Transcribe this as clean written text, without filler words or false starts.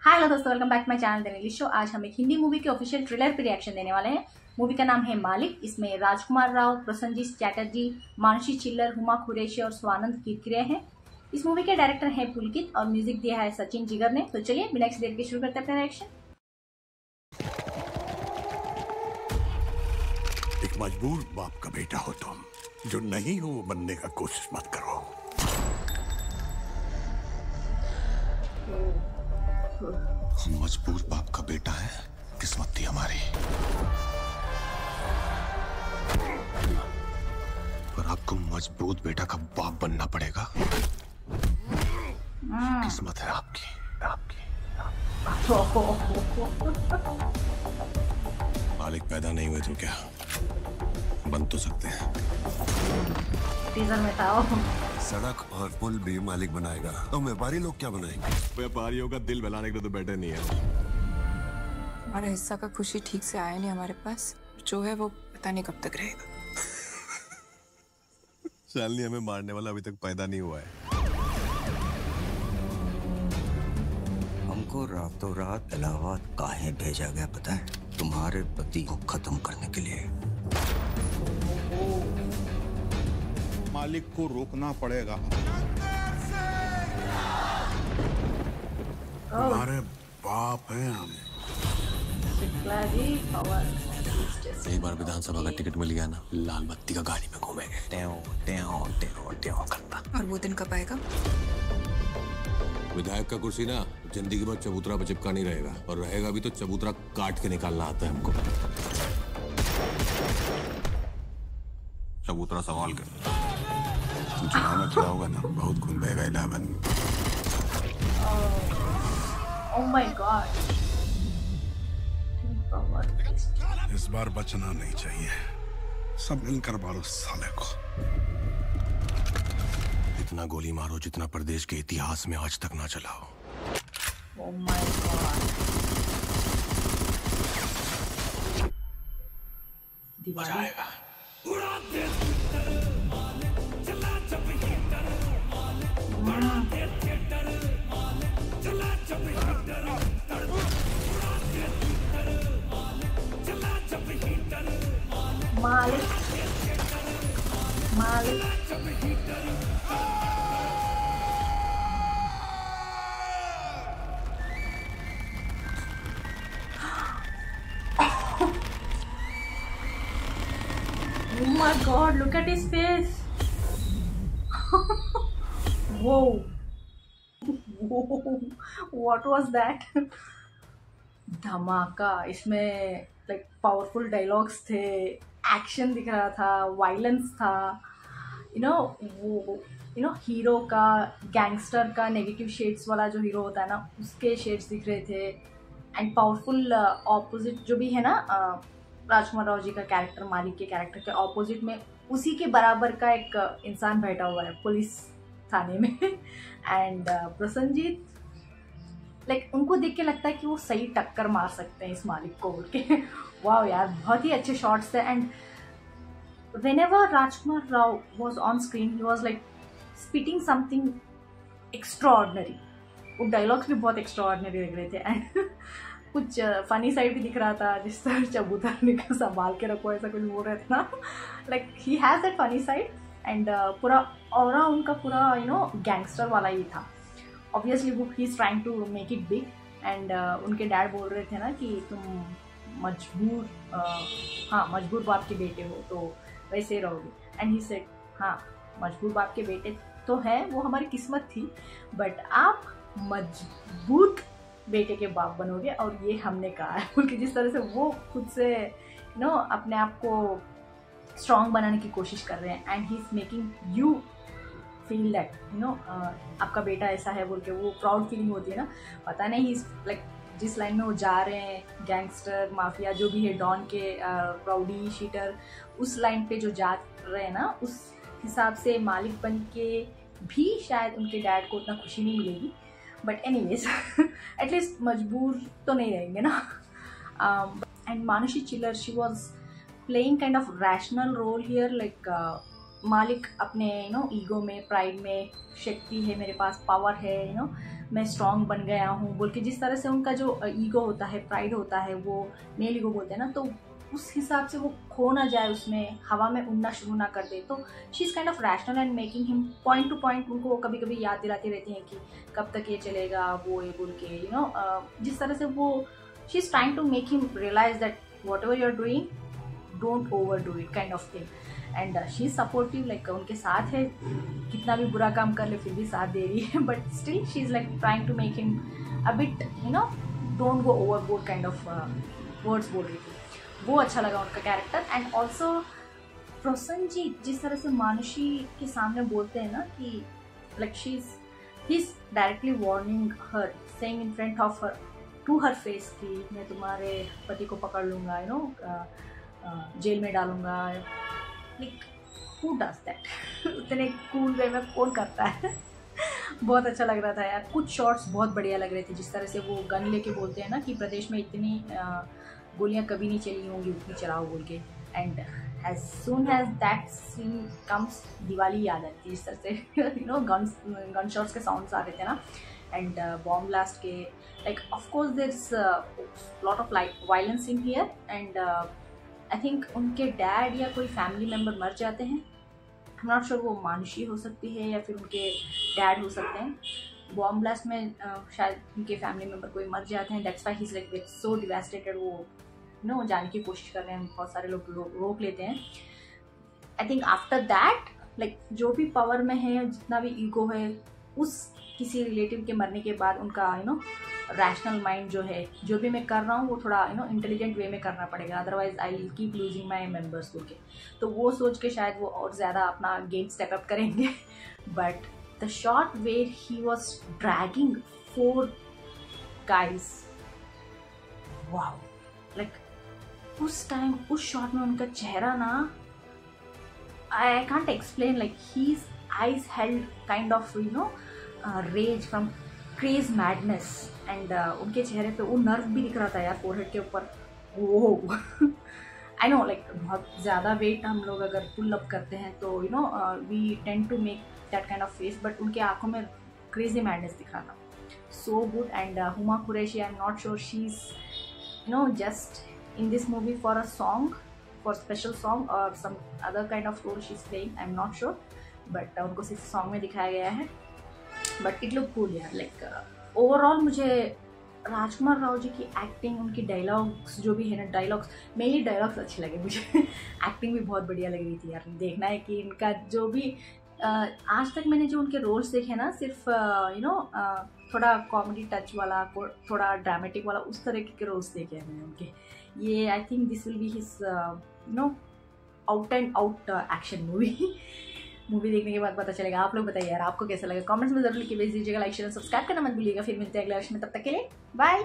हाय hello दोस्तों, welcome back to my channel the English show. आज हम एक हिंदी मूवी के ऑफिशियल ट्रेलर पे रिएक्शन देने वाले हैं। मूवी का नाम है मालिक। इसमें राजकुमार राव, प्रसन्नजीत चैटर्जी, मानसी चिल्लर, हुमा कुरैशी और स्वानंद किरकिरे हैं। इस मूवी के डायरेक्टर हैं पुलकित और म्यूजिक दिया है सचिन जिगर ने। तो चलिए बिना किसी देर के शुरू करते हैं अपना रिएक्शन। एक मजबूर बाप का बेटा हो तुम, जो नहीं हो वो बनने का कोशिश मत करो। मजबूर बाप का बेटा है, किस्मत थी हमारी। पर आपको मजबूत बेटा का बाप बनना पड़ेगा। किस्मत है आपकी। मालिक पैदा नहीं हुए तो क्या बन तो सकते हैं। टीजर में था सड़क और पुल भी मालिक बनाएगा, तो व्यापारी लोग क्या बनाएंगे? व्यापारियों का दिल बहलाने के लिए तो बैठे नहीं है। हमारा हिस्सा का खुशी ठीक से आया नहीं हमारे पास, जो है वो पता नहीं कब तक रहेगा। शालिनी, हमें मारने वाला अभी तक पैदा नहीं हुआ है। हमको रातों रात इलाहाबाद काहे भेजा गया पता है? तुम्हारे पति को खत्म करने के लिए। मालिक को रोकना पड़ेगा। हमारे बाप हैं हम। एक बार विधानसभा का टिकट मिल गया ना, लाल बत्ती का गाड़ी में घूमेंगे, टेओ टेओ टेओ टेओ करता। और वो दिन कब आएगा? विधायक का कुर्सी ना जिंदगी भर चबूतरा पर चिपका नहीं रहेगा, और रहेगा भी तो चबूतरा काट के निकालना आता है हमको। चबूतरा सवाल कर। चुनाव में खड़ा होगा ना, बहुत खून बहेगा इलाहाबाद में। ओह माय गॉड, इस बार बचना नहीं चाहिए। सब मिलकर मारो साले को। इतना गोली मारो जितना प्रदेश के इतिहास में आज तक ना चला हो। ओह माय गॉड, मजा आएगा। मालिक मालिक Oh my god, look at his face. Whoa. Whoa. What was that? धमाका। इसमें लाइक पावरफुल डायलॉग्स थे, एक्शन दिख रहा था, वायलेंस था, वो हीरो का, गैंगस्टर का नेगेटिव शेड्स वाला जो हीरो होता है ना, उसके शेड्स दिख रहे थे। एंड पावरफुल ऑपोजिट जो भी है ना, राजकुमार राव जी का कैरेक्टर, मालिक के कैरेक्टर के ऑपोजिट में उसी के बराबर का एक इंसान बैठा हुआ है पुलिस थाने में। एंड प्रसन्नजीत, लाइक उनको देख के लगता है कि वो सही टक्कर मार सकते हैं इस मालिक को बोल के। वाह यार, बहुत ही अच्छे शॉट्स थे। And whenever Rajkumar Rao was on screen, he was like spitting something extraordinary. वो डायलॉग्स भी बहुत एक्स्ट्राऑर्डिनरी लग रहे थे। एंड कुछ फनी साइड भी दिख रहा था, जिस तरह चबूतरा का संभाल के रखो ऐसा कुछ बोल रहे थे ना। Like he has that funny side. And पूरा ऑरा उनका पूरा गैंगस्टर वाला ही था। ऑब्वियसली वो he is trying to make it big. And उनके डैड बोल रहे थे ना कि तुम मजबूर बाप के बेटे हो तो वैसे ही रहोगे। एंड ही सेड, हाँ मजबूर बाप के बेटे तो है, वो हमारी किस्मत थी, बट आप मजबूत बेटे के बाप बनोगे और ये हमने कहा है। क्योंकि जिस तरह से वो खुद से अपने आप को स्ट्रॉन्ग बनाने की कोशिश कर रहे हैं। And he is making you feel that आपका बेटा ऐसा है बोल के, वो प्राउड फीलिंग होती है ना। पता नहीं लाइक जिस लाइन में वो जा रहे हैं, गैंगस्टर माफिया जो भी है, डॉन के प्राउडी शीटर, उस लाइन पे जो जा रहे हैं ना, उस हिसाब से मालिक बन के भी शायद उनके डैड को उतना खुशी नहीं मिलेगी। बट एनीवेज एटलीस्ट मजबूर तो नहीं रहेंगे ना। And Mansi Chhillar, she was playing kind of rational role here, like Maalik अपने ईगो में, प्राइड में, शक्ति है मेरे पास, पावर है, मैं स्ट्रांग बन गया हूँ बोल के जिस तरह से उनका जो ईगो होता है, प्राइड होता है, वो मेल ईगो बोलते हैं ना, तो उस हिसाब से वो खो ना जाए उसमें, हवा में उड़ना शुरू ना कर दे। तो she is kind of rational and making him point two point, उनको कभी कभी याद दिलाती रहती हैं कि कब तक ये चलेगा, वो ये बोल के जिस तरह से वो she is trying to make him realise that whatever you are doing don't overdo it kind of thing. And she is supportive, like उनके साथ है, कितना भी बुरा काम कर ले फिर भी साथ दे रही है, but still she is like trying to make him a bit don't go overboard kind of words बोल रही थी। वो अच्छा लगा उनका कैरेक्टर। एंड ऑल्सो प्रसन्न जी जिस तरह से मानुषी के सामने बोलते हैं ना कि like he is directly warning her, saying in front of her to her face कि मैं तुम्हारे पति को पकड़ लूँगा, जेल में डालूंगा। Like who does that? उतने कूल वे में कौन करता है? बहुत अच्छा लग रहा था यार। कुछ शॉट्स बहुत बढ़िया लग रहे थे, जिस तरह से वो गन लेके बोलते हैं ना कि प्रदेश में इतनी गोलियां कभी नहीं चली होंगी उतनी चलाओ बोल के। And as soon as that scene comes, Diwali याद आती है जिस तरह से गन शॉट्स के साउंड्स आ रहे थे ना, एंड बॉम्ब ब्लास्ट के, like of course there is lot of violence in here. And I think उनके डैड या कोई फैमिली मेम्बर मर जाते हैं, आई एम नॉट श्योर, वो मानुषी हो सकती है या फिर उनके डैड हो सकते हैं। बॉम्ब ब्लास्ट में शायद उनके फैमिली मेम्बर कोई मर जाते हैं, that's why he is like so devastated. वो जाने की कोशिश कर रहे हैं, बहुत सारे लोग रोक लेते हैं। I think after that like जो भी पावर में है, जितना भी ईगो है, उस किसी रिलेटिव के मरने के बाद उनका रैशनल माइंड जो है, जो भी मैं कर रहा हूँ वो थोड़ा इंटेलिजेंट वे में करना पड़ेगा, otherwise I will keep losing my members बोल के। तो वो सोच के शायद वो और ज़्यादा अपना गेम स्टेप अप करेंगे। But the shot where he was dragging 4 guys, wow, like उस टाइम उस शॉट में उनका चेहरा ना, I can't explain, like his eyes held kind of rage from craze madness. And उनके चेहरे पे वो नर्व भी दिख रहा था यार फोरहेड के ऊपर। वो आई नो लाइक बहुत ज़्यादा वेट हम लोग अगर पुल अप करते हैं तो we tend to make that kind of face, but उनके आंखों में क्रेजी मैडनेस दिख रहा था। So good. And Huma Qureshi, I am not sure she is just in this movie for a song, for special song or some other kind of role she's playing, I'm not sure, but उनको सिर्फ song में दिखाया गया है। but it look cool यार, like overall मुझे राजकुमार राव जी की acting, उनकी डायलॉग्स जो भी है ना, डायलॉग्स मेनली डायलॉग्स अच्छे लगे मुझे। एक्टिंग भी बहुत बढ़िया लग रही थी यार। देखना है कि इनका जो भी आज तक मैंने जो उनके रोल्स देखे ना, सिर्फ थोड़ा कॉमेडी टच वाला, थोड़ा ड्रामेटिक वाला, उस तरह के रोल्स देखे हैं मैंने उनके। ये I think this will be his out and out action movie देखने के बाद पता चलेगा। आप लोग बताइए यार आपको कैसा लगा, कमेंट्स में जरूर लिख के भेज दीजिएगा। लाइक शेयर सब्सक्राइब करना मत भूलिएगा। फिर मिलते हैं अगले वर्ष में, तब तक के लिए बाय।